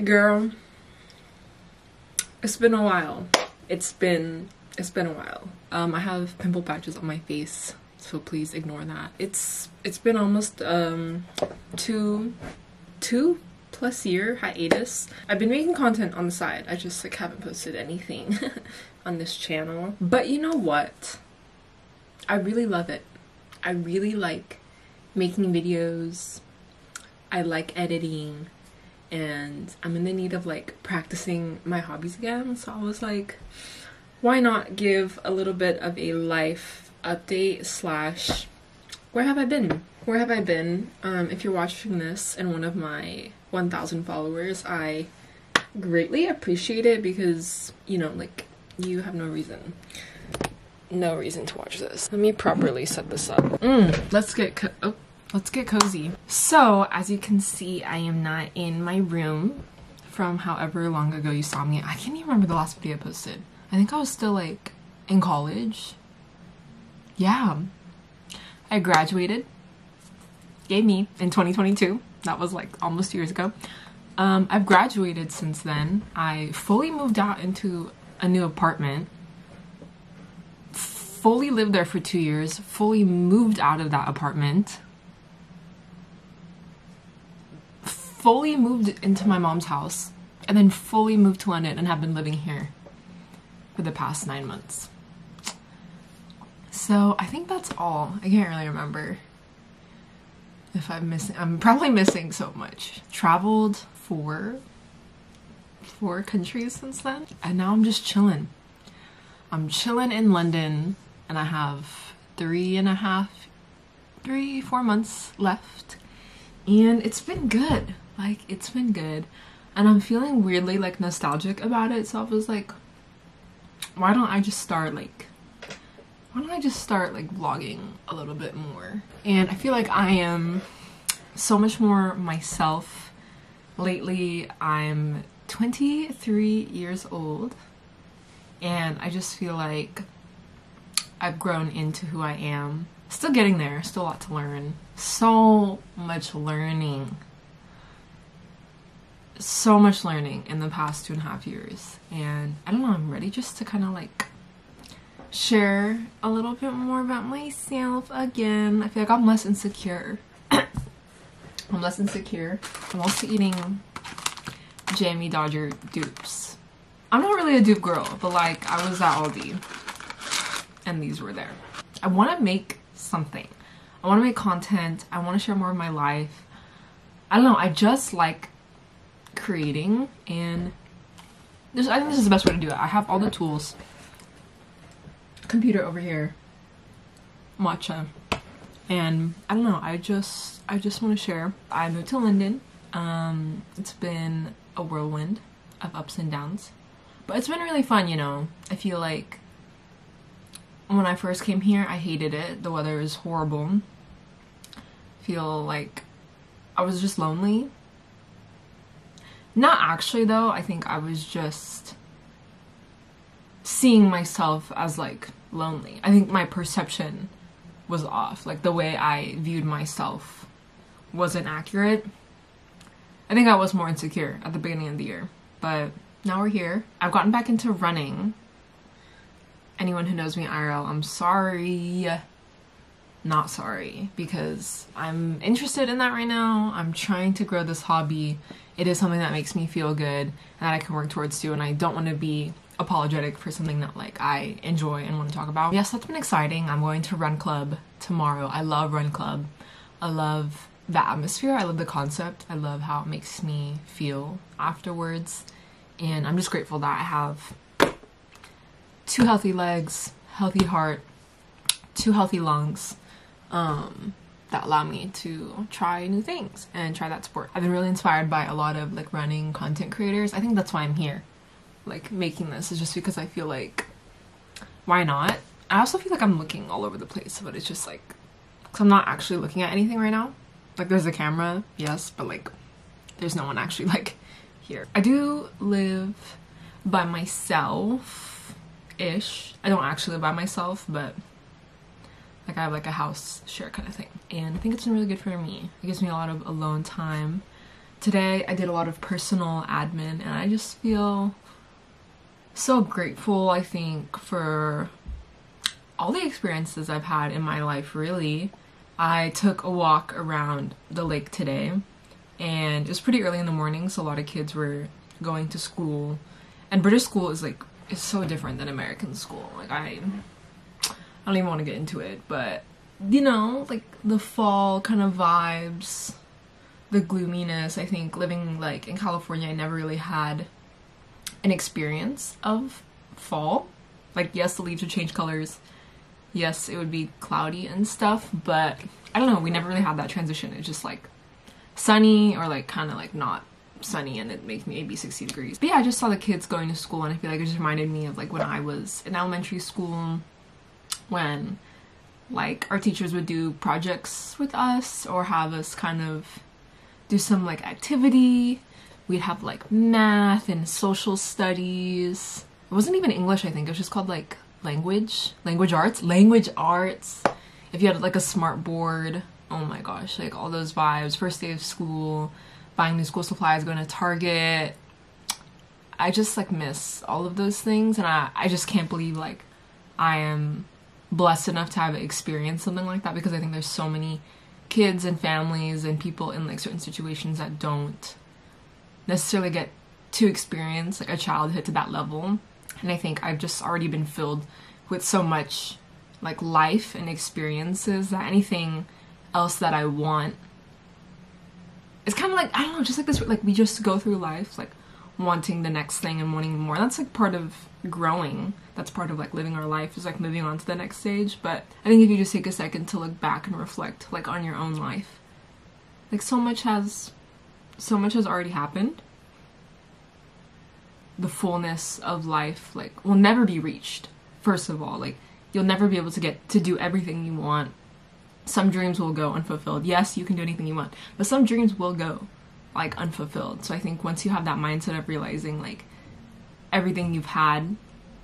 Girl, it's been a while. It's been a while. I have pimple patches on my face, so please ignore that. It's been almost two plus year hiatus. I've been making content on the side. I just like haven't posted anything on this channel. But you know what? I really love it. I really like making videos. I like editing. And I'm in the need of like practicing my hobbies again, so I was like, why not give a little bit of a life update slash where have I been? If you're watching this and one of my 1,000 followers, I greatly appreciate it because, you know, like, you have no reason to watch this. Let me properly set this up. Let's get cozy. So, as you can see, I am not in my room from however long ago you saw me. I can't even remember the last video I posted. I think I was still like in college. Yeah. I graduated. Yay me, in 2022. That was like almost 2 years ago. I've graduated since then. I fully moved out into a new apartment. Fully lived there for 2 years. Fully moved out of that apartment. Fully moved into my mom's house, and then fully moved to London and have been living here for the past 9 months. So I think that's all. I can't really remember if I'm probably missing so much. Traveled four countries since then, and now I'm just chilling. I'm chilling in London, and I have 4 months left, and it's been good. Like, it's been good, and I'm feeling weirdly like nostalgic about it, so I was like, why don't I just start like vlogging a little bit more? And I feel like I am so much more myself lately. I'm 23 years old, and I just feel like I've grown into who I am. Still getting there, still a lot to learn. So much learning in the past 2.5 years, and I don't know, I'm ready just to kind of like share a little bit more about myself again. I feel like I'm less insecure. I'm also eating Jamie Dodger dupes. I'm not really a dupe girl, but like I was at Aldi and these were there. I want to make something. I want to make content. I want to share more of my life. I don't know, I just like creating, and I think this is the best way to do it. I have all the tools. Computer over here, matcha, and I don't know, I just want to share. I moved to London. It's been a whirlwind of ups and downs, but it's been really fun, you know. I feel like when I first came here, I hated it. The weather is horrible. I feel like I was just lonely. Not actually though, I think I was just seeing myself as like lonely. I think my perception was off. Like the way I viewed myself wasn't accurate. I think I was more insecure at the beginning of the year, but now we're here. I've gotten back into running. Anyone who knows me IRL, I'm sorry. Not sorry, because I'm interested in that right now. I'm trying to grow this hobby. It is something that makes me feel good and that I can work towards too, and I don't want to be apologetic for something that like I enjoy and want to talk about. Yes, that's been exciting. I'm going to Run Club tomorrow. I love Run Club. I love the atmosphere. I love the concept. I love how it makes me feel afterwards, and I'm just grateful that I have 2 healthy legs, healthy heart, 2 healthy lungs, that allow me to try new things and try that sport. I've been really inspired by a lot of like running content creators. I think that's why I'm here, like making this, is just because I feel like, why not? I also feel like I'm looking all over the place, but it's just like, because I'm not actually looking at anything right now. Like there's a camera, yes, but like there's no one actually like here. I do live by myself-ish. I don't actually live by myself, but like I have like a house share kind of thing, and I think it's been really good for me. It gives me a lot of alone time Today I did a lot of personal admin and I just feel so grateful, I think, for all the experiences I've had in my life, really. I took a walk around the lake today and it was pretty early in the morning, so a lot of kids were going to school. And British school is like, it's so different than American school. Like I don't even want to get into it, but you know, like the fall kind of vibes, the gloominess. I think living like in California, I never really had an experience of fall. Like yes, the leaves would change colors. Yes, it would be cloudy and stuff, but I don't know, we never really had that transition. It's just like sunny or like kind of like not sunny and it makes me maybe 60 degrees. But yeah, I just saw the kids going to school and I feel like it just reminded me of like when I was in elementary school, when like our teachers would do projects with us or have us kind of do some like activity. We'd have like math and social studies. It wasn't even English, I think. It was just called like language arts. If you had like a smart board, oh my gosh, like all those vibes. First day of school, buying new school supplies, going to Target. I just like miss all of those things, and I just can't believe like I am blessed enough to have experienced something like that, because I think there's so many kids and families and people in like certain situations that don't necessarily get to experience like a childhood to that level. And I think I've just already been filled with so much like life and experiences that anything else that I want, it's kind of like, I don't know, just like this, like we just go through life like wanting the next thing and wanting more. That's like part of growing. That's part of like living our life, is like moving on to the next stage. But I think if you just take a second to look back and reflect like on your own life, like so much has already happened. The fullness of life like will never be reached. First of all, like you'll never be able to get to do everything you want. Some dreams will go unfulfilled. Yes, you can do anything you want, but some dreams will go like unfulfilled. So I think once you have that mindset of realizing like everything you've had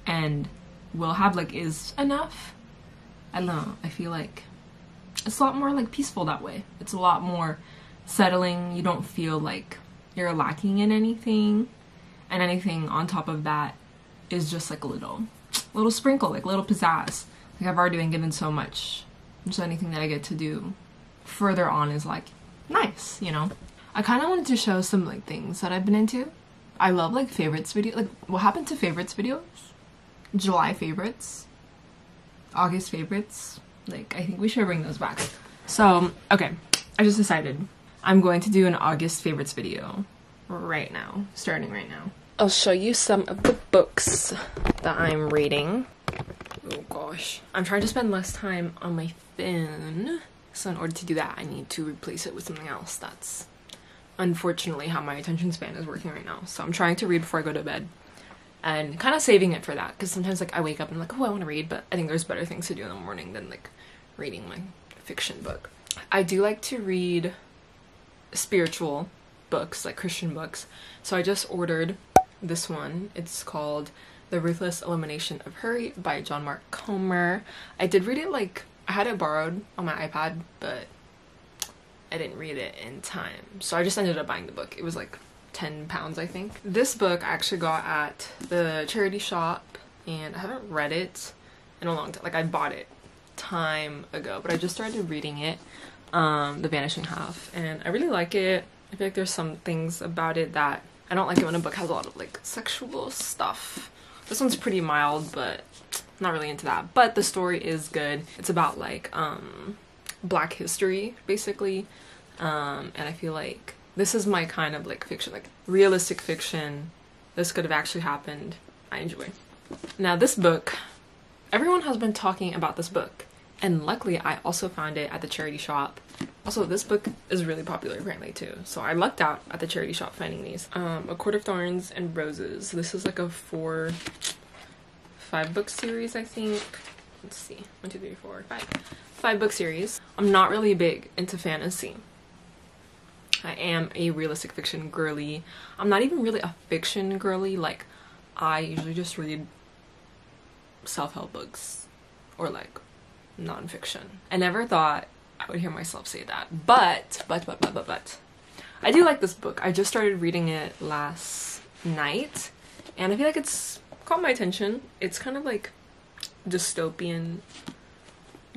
and will have like is enough, I don't know, I feel like it's a lot more like peaceful that way. It's a lot more settling. You don't feel like you're lacking in anything, and anything on top of that is just like a little sprinkle, like a little pizzazz. Like I've already been given so much, so anything that I get to do further on is like nice, you know. I kind of wanted to show some like things that I've been into. I love like favorites video, like what happened to favorites videos, July favorites, August favorites. Like I think we should bring those back. So okay, I just decided I'm going to do an August favorites video right now, starting right now. I'll show you some of the books that I'm reading. Oh gosh, I'm trying to spend less time on my phone, so in order to do that I need to replace it with something else. That's unfortunately how my attention span is working right now. So I'm trying to read before I go to bed and kind of saving it for that, because sometimes like I wake up and I'm like, oh, I want to read, but I think there's better things to do in the morning than like reading my fiction book. I do like to read spiritual books, like Christian books, so I just ordered this one. It's called The Ruthless Elimination of Hurry by John Mark Comer. I did read it, like I had it borrowed on my iPad, but I didn't read it in time, so I just ended up buying the book. It was like £10, I think. This book I actually got at the charity shop, and I haven't read it in a long time. Like I bought it time ago, but I just started reading it, The Vanishing Half, and I really like it. I feel like there's some things about it that I don't like it when a book has a lot of like sexual stuff. This one's pretty mild, but I'm not really into that. But the story is good. It's about like Black history, basically, and I feel like this is my kind of like fiction, like realistic fiction. This could have actually happened. I enjoy. Now this book, everyone has been talking about this book, and luckily I also found it at the charity shop. Also, this book is really popular apparently too, so I lucked out at the charity shop finding these. A Court of Thorns and Roses. This is like a 5 book series, I think. Let's see, 1, 2, 3, 4, 5 book series. I'm not really big into fantasy. I am a realistic fiction girly. I'm not even really a fiction girly. Like I usually just read self-help books or like non-fiction. I never thought I would hear myself say that, but I do like this book. I just started reading it last night, and I feel like it's caught my attention. It's kind of like dystopian,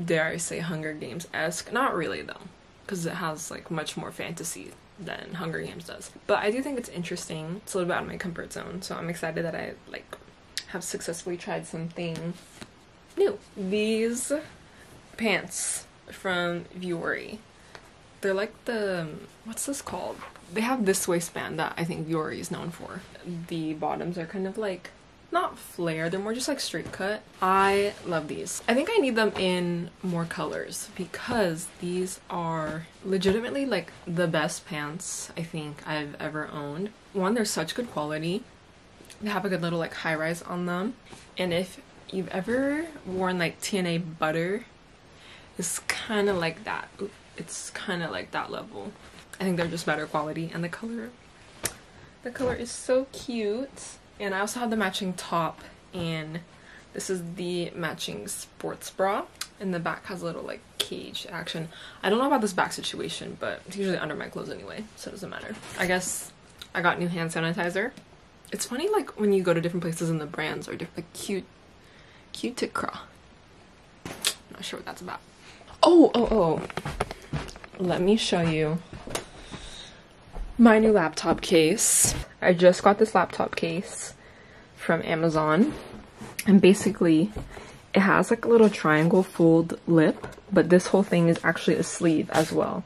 dare I say Hunger Games-esque. Not really though, because it has like much more fantasy than Hunger Games does. But I do think it's interesting. It's a little bit out of my comfort zone, so I'm excited that I like have successfully tried something new. These pants from Vuori. They're like the, what's this called? They have this waistband that I think Vuori is known for. The bottoms are kind of like, not flare, they're more just like straight cut. I love these. I think I need them in more colors because these are legitimately like the best pants I think I've ever owned. One, they're such good quality. They have a good little like high rise on them. And if you've ever worn like TNA butter, it's kind of like that. It's kind of like that level. I think they're just better quality, and the color is so cute. And I also have the matching top, and this is the matching sports bra, and the back has a little like cage action. I don't know about this back situation, but it's usually under my clothes anyway, so it doesn't matter. I guess I got new hand sanitizer. It's funny like when you go to different places and the brands are different, like Cuticra. Not sure what that's about. Oh. Let me show you my new laptop case. I just got this laptop case from Amazon, and basically it has like a little triangle fold lip, but this whole thing is actually a sleeve as well.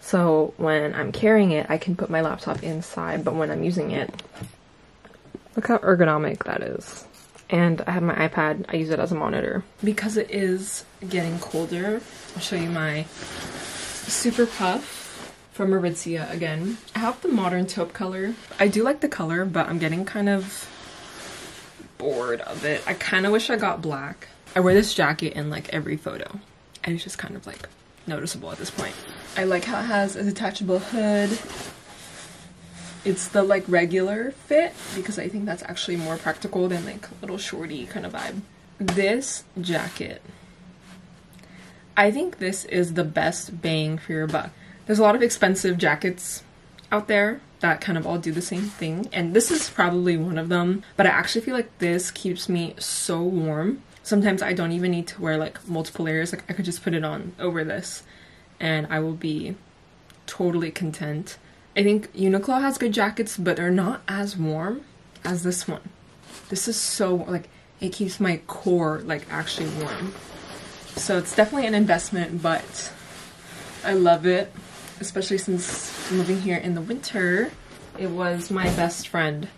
So when I'm carrying it, I can put my laptop inside, but when I'm using it, look how ergonomic that is. And I have my iPad, I use it as a monitor. Because it is getting colder, I'll show you my Super Puff from Aritzia again. I have the modern taupe color. I do like the color, but I'm getting kind of bored of it. I kind of wish I got black. I wear this jacket in like every photo, and it's just kind of like noticeable at this point. I like how it has a detachable hood. It's the like regular fit because I think that's actually more practical than like a little shorty kind of vibe. This jacket, I think this is the best bang for your buck. There's a lot of expensive jackets out there that kind of all do the same thing, and this is probably one of them, but I actually feel like this keeps me so warm. Sometimes I don't even need to wear like multiple layers. Like I could just put it on over this and I will be totally content. I think Uniqlo has good jackets, but they're not as warm as this one. This is so, like, it keeps my core like actually warm. So it's definitely an investment, but I love it, especially since moving here in the winter. It was my best friend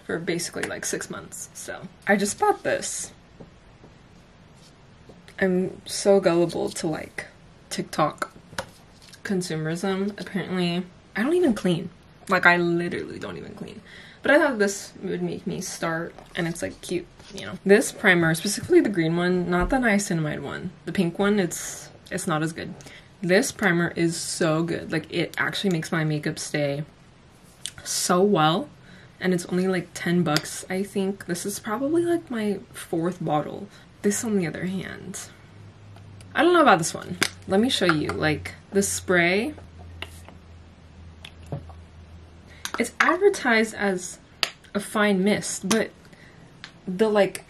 for basically like 6 months, so I just bought this. I'm so gullible to like TikTok consumerism. Apparently I don't even clean. Like I literally don't even clean. But I thought this would make me start, and it's like cute, you know. This primer, specifically the green one, not the niacinamide one. The pink one, it's not as good. This primer is so good. Like it actually makes my makeup stay so well, and it's only like 10 bucks, I think. This is probably like my 4th bottle. This on the other hand, I don't know about this one. Let me show you. Like the spray, it's advertised as a fine mist, but the like,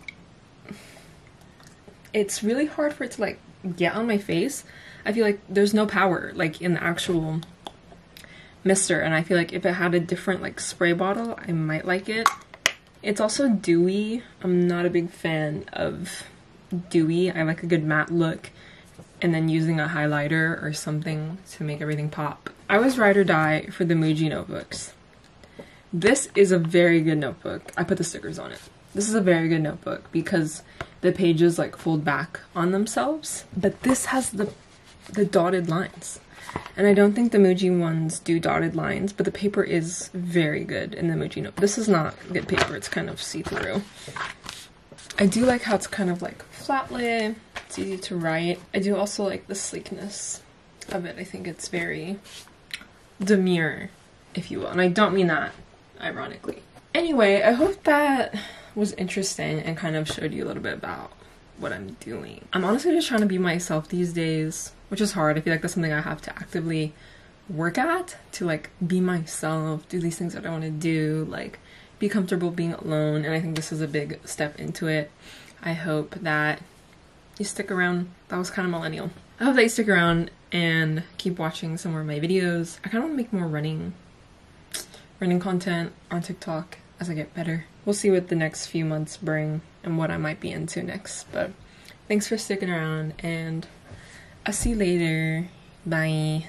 it's really hard for it to like get on my face. I feel like there's no power like in the actual mister, and I feel like if it had a different like spray bottle, I might like it. It's also dewy. I'm not a big fan of dewy. I like a good matte look, and then using a highlighter or something to make everything pop. I was ride or die for the Muji notebooks. This is a very good notebook. I put the stickers on it. This is a very good notebook because the pages like fold back on themselves, but this has the dotted lines. And I don't think the Muji ones do dotted lines, but the paper is very good in the Muji note. This is not good paper, it's kind of see-through. I do like how it's kind of like flat lay, it's easy to write. I do also like the sleekness of it. I think it's very demure, if you will, and I don't mean that ironically. Anyway, I hope that was interesting and kind of showed you a little bit about what I'm doing. I'm honestly just trying to be myself these days, which is hard. I feel like that's something I have to actively work at, to like be myself, do these things that I want to do, like be comfortable being alone. And I think this is a big step into it. I hope that you stick around. That was kind of millennial. I hope that you stick around and keep watching some more of my videos. I kind of want to make more running content on TikTok as I get better. We'll see what the next few months bring and what I might be into next. But thanks for sticking around, and I'll see you later. Bye.